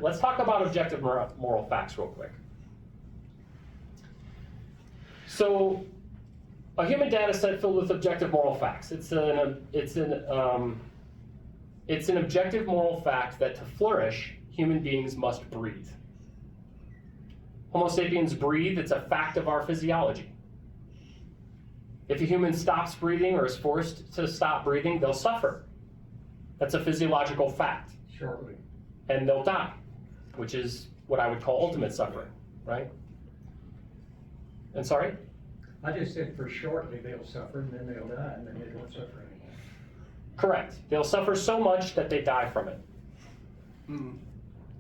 Let's talk about objective moral facts real quick. So, a human data set filled with objective moral facts. It's an objective moral fact that to flourish, human beings must breathe. Homo sapiens breathe. It's a fact of our physiology. If a human stops breathing or is forced to stop breathing, they'll suffer. That's a physiological fact. Shortly. And they'll die, which is what I would call ultimate suffering, right? And sorry? I just said for shortly they'll suffer, and then they'll die, and then they don't suffer anymore. Correct. They'll suffer so much that they die from it.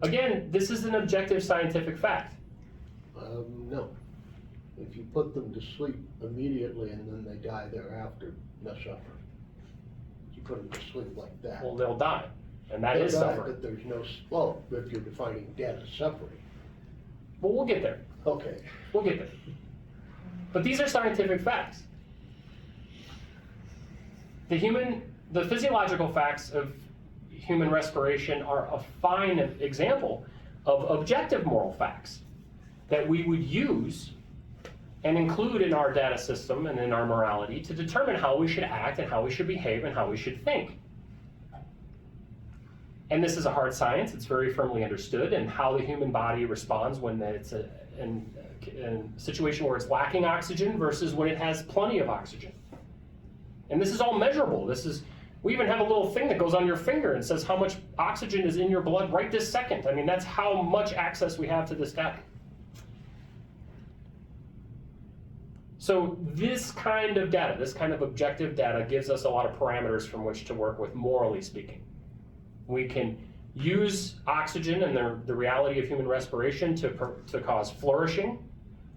Again, this is an objective scientific fact. No. If you put them to sleep immediately and then they die thereafter, no suffering. You put them to sleep like that. Well, they'll die, and that They'll is die, suffering. but there's no, well, if you're defining death as suffering. Well, we'll get there. Okay. We'll get there. But these are scientific facts. The physiological facts of human respiration are a fine example of objective moral facts that we would use and include in our data system and in our morality to determine how we should act and how we should behave and how we should think. And this is a hard science. It's very firmly understood, and how the human body responds when it's in a situation where it's lacking oxygen versus when it has plenty of oxygen. And this is all measurable. We even have a little thing that goes on your finger and says how much oxygen is in your blood right this second. I mean, that's how much access we have to this data. So this kind of data, this kind of objective data, gives us a lot of parameters from which to work with, morally speaking. We can use oxygen and the reality of human respiration to cause flourishing,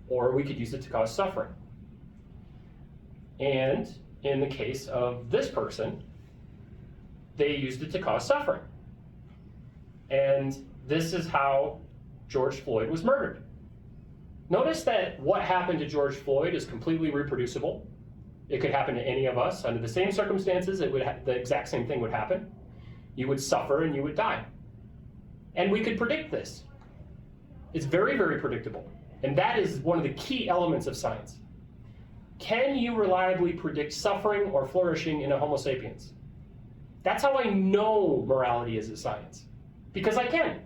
or we could use it to cause suffering. And in the case of this person, they used it to cause suffering. And this is how George Floyd was murdered. Notice that what happened to George Floyd is completely reproducible. It could happen to any of us. Under the same circumstances, the exact same thing would happen. You would suffer and you would die. And we could predict this. It's very, very predictable. And that is one of the key elements of science. Can you reliably predict suffering or flourishing in a Homo sapiens? That's how I know morality is a science. Because I can.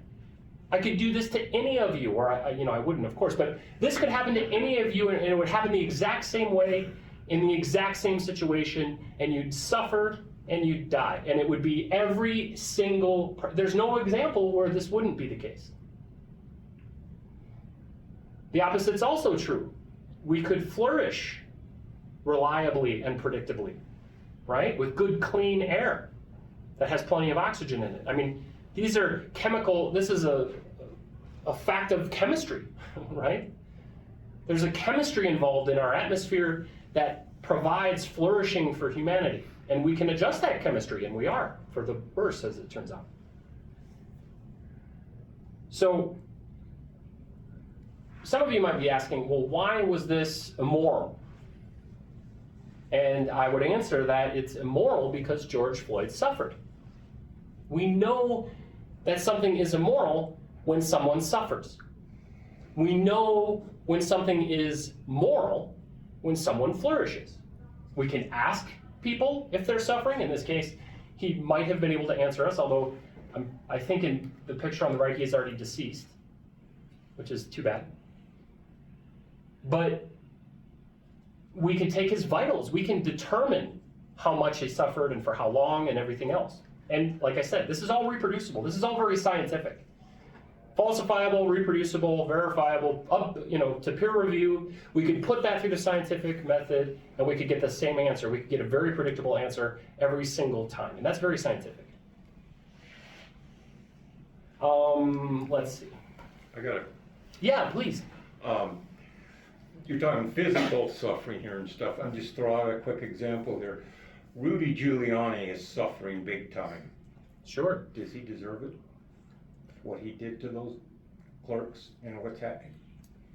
I could do this to any of you, or I wouldn't, of course, but this could happen to any of you, and it would happen the exact same way, in the exact same situation, and you'd suffer and you'd die. And it would be every single, there's no example where this wouldn't be the case. The opposite's also true. We could flourish reliably and predictably, right? With good, clean air that has plenty of oxygen in it. I mean, these are this is a fact of chemistry, right? There's a chemistry involved in our atmosphere that provides flourishing for humanity. And we can adjust that chemistry, and we are, for the worse, as it turns out. So, some of you might be asking, well, why was this immoral? And I would answer that it's immoral because George Floyd suffered. We know that something is immoral when someone suffers. We know when something is moral when someone flourishes. We can ask people if they're suffering. In this case, he might have been able to answer us, although I think in the picture on the right, he is already deceased, which is too bad. But we can take his vitals. We can determine how much he suffered and for how long and everything else. And like I said, this is all reproducible. This is all very scientific. Falsifiable, reproducible, verifiable, to peer review. We could put that through the scientific method and we could get the same answer. We could get a very predictable answer every single time. And that's very scientific. Let's see. I got it. Yeah, please. You're talking physical suffering here and stuff. I'll just throw out a quick example here. Rudy Giuliani is suffering big time. Sure. Does he deserve it? What he did to those clerks and what's happening?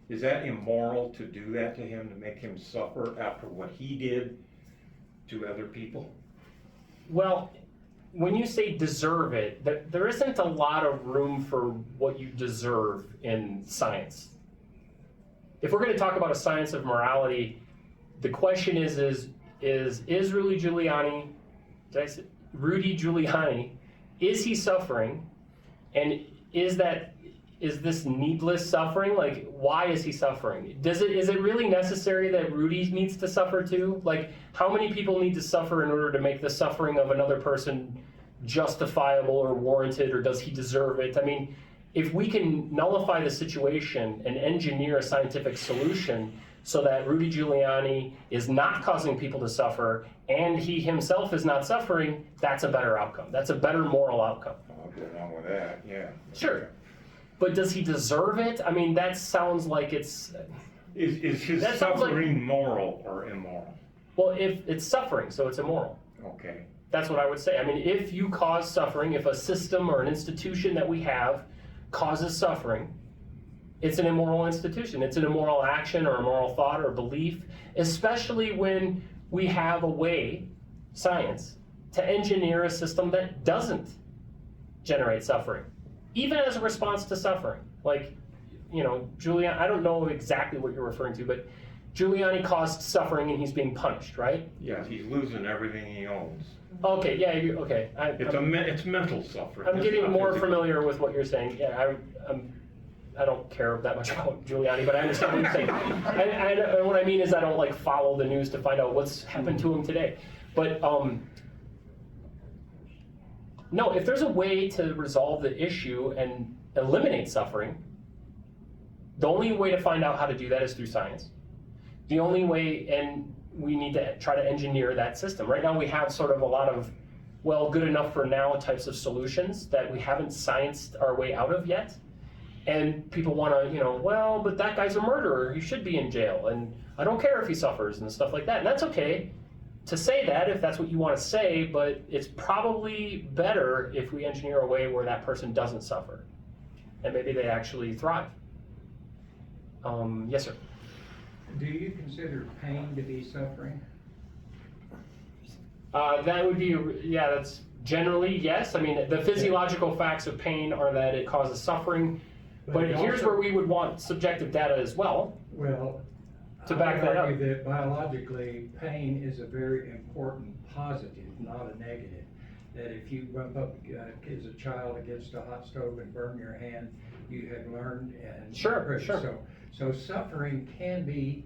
Is that immoral to do that to him, to make him suffer after what he did to other people? Well, when you say deserve it, there isn't a lot of room for what you deserve in science. If we're going to talk about a science of morality, the question is Rudy Giuliani, is he suffering? And is this needless suffering? Like, why is he suffering? Is it really necessary that Rudy needs to suffer too? Like, how many people need to suffer in order to make the suffering of another person justifiable or warranted, or does he deserve it? I mean, if we can nullify the situation and engineer a scientific solution so that Rudy Giuliani is not causing people to suffer and he himself is not suffering, that's a better outcome. That's a better moral outcome. I'll go along with that, yeah. Sure. But does he deserve it? I mean, that sounds like it's... Is his That sounds like- suffering moral or immoral? Well, if it's suffering, so it's immoral. Okay. That's what I would say. I mean, if you cause suffering, if a system or an institution that we have causes suffering, it's an immoral institution. It's an immoral action or immoral thought or belief, especially when we have a way, science, to engineer a system that doesn't generate suffering, even as a response to suffering. Like, you know, Giuliani, I don't know exactly what you're referring to, but Giuliani caused suffering and he's being punished, right? Yes, he's losing everything he owns. Okay, yeah, okay. It's mental suffering. I'm It's getting not more physical. familiar with what you're saying. Yeah, I don't care that much about Giuliani, but I understand what you're saying. And what I mean is I don't like follow the news to find out what's happened to him today. But no, if there's a way to resolve the issue and eliminate suffering, the only way to find out how to do that is through science. The only way, and we need to try to engineer that system. Right now we have sort of a lot of, well, good enough for now types of solutions that we haven't scienced our way out of yet. And people want to, you know, well, but that guy's a murderer, he should be in jail, and I don't care if he suffers and stuff like that. And that's okay to say that if that's what you want to say, but it's probably better if we engineer a way where that person doesn't suffer. And maybe they actually thrive. Yes, sir. Do you consider pain to be suffering? That would be, yeah, that's generally yes. I mean, the physiological facts of pain are that it causes suffering, but it here's also- where we would want subjective data as well. Well, To back that I up. would argue that biologically, pain is a very important positive, not a negative. That if you bump up as a child against a hot stove and burn your hand, you have learned and Sure. So suffering can be,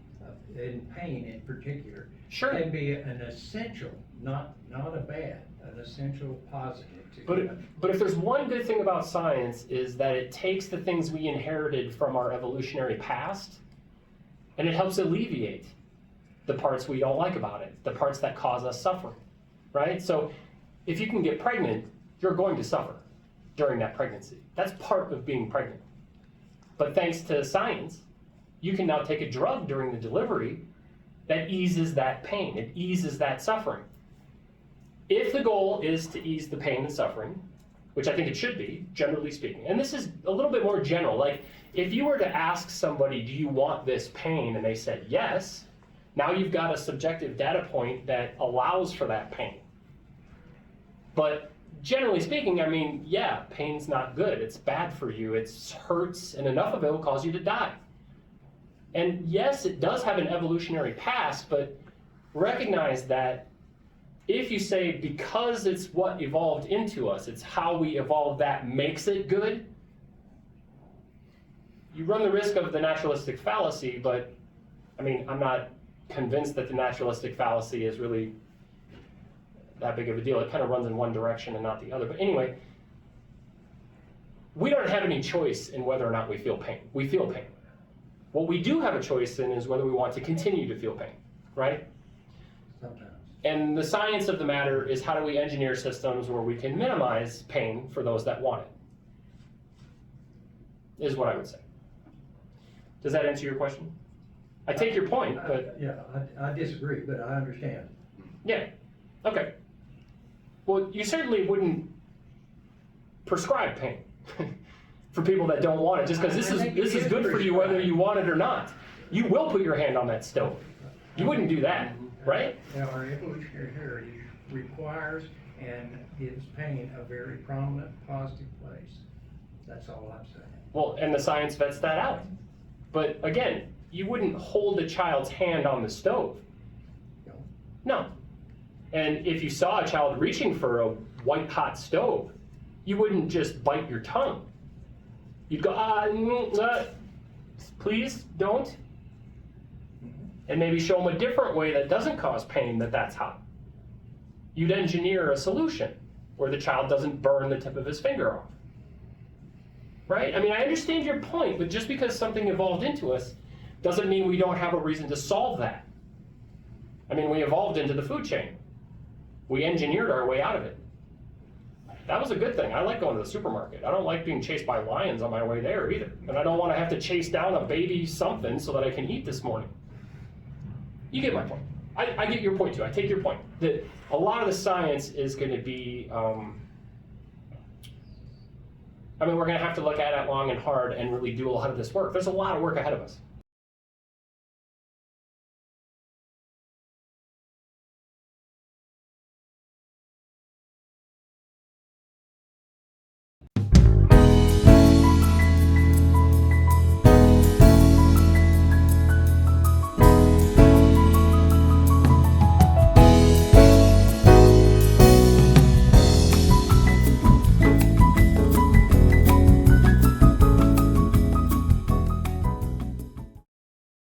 and pain in particular, Sure. can be an essential, not a bad, an essential positive to human. But if there's one good thing about science is that it takes the things we inherited from our evolutionary past and it helps alleviate the parts we don't like about it, the parts that cause us suffering, right? So if you can get pregnant, you're going to suffer during that pregnancy. That's part of being pregnant. But thanks to science, you can now take a drug during the delivery that eases that pain, it eases that suffering. If the goal is to ease the pain and suffering, which I think it should be, generally speaking, and this is a little bit more general, like if you were to ask somebody, do you want this pain, and they said yes, now you've got a subjective data point that allows for that pain. But generally speaking, I mean, yeah, pain's not good, it's bad for you, it hurts, and enough of it will cause you to die. And yes, it does have an evolutionary past, but recognize that if you say because it's what evolved into us, it's how we evolved that makes it good, you run the risk of the naturalistic fallacy, but I mean, I'm not convinced that the naturalistic fallacy is really that big of a deal. It kind of runs in one direction and not the other. But anyway, we don't have any choice in whether or not we feel pain. We feel pain. What we do have a choice in is whether we want to continue to feel pain, right? Sometimes. And the science of the matter is how do we engineer systems where we can minimize pain for those that want it, is what I would say. Does that answer your question? I take your point, but... Yeah, I disagree, but I understand. Yeah, okay. Well, you certainly wouldn't prescribe pain for people that don't want it, just because I think this it is is good for you whether prescribed. you want it or not. You will put your hand on that stove. You wouldn't do that, right? Now, our evolutionary heritage requires and gives pain a very prominent, positive place. That's all I'm saying. Well, and the science vets that out. But again, you wouldn't hold a child's hand on the stove. No. No. And if you saw a child reaching for a white hot stove, you wouldn't just bite your tongue. You'd go, please don't. And maybe show them a different way that doesn't cause pain that's hot. You'd engineer a solution where the child doesn't burn the tip of his finger off. Right? I mean, I understand your point, but just because something evolved into us doesn't mean we don't have a reason to solve that. I mean, we evolved into the food chain. We engineered our way out of it. That was a good thing. I like going to the supermarket. I don't like being chased by lions on my way there either. And I don't want to have to chase down a baby something so that I can eat this morning. You get my point. I get your point too. I take your point. That a lot of the science is going to be, I mean, we're going to have to look at it long and hard and really do a lot of this work. There's a lot of work ahead of us.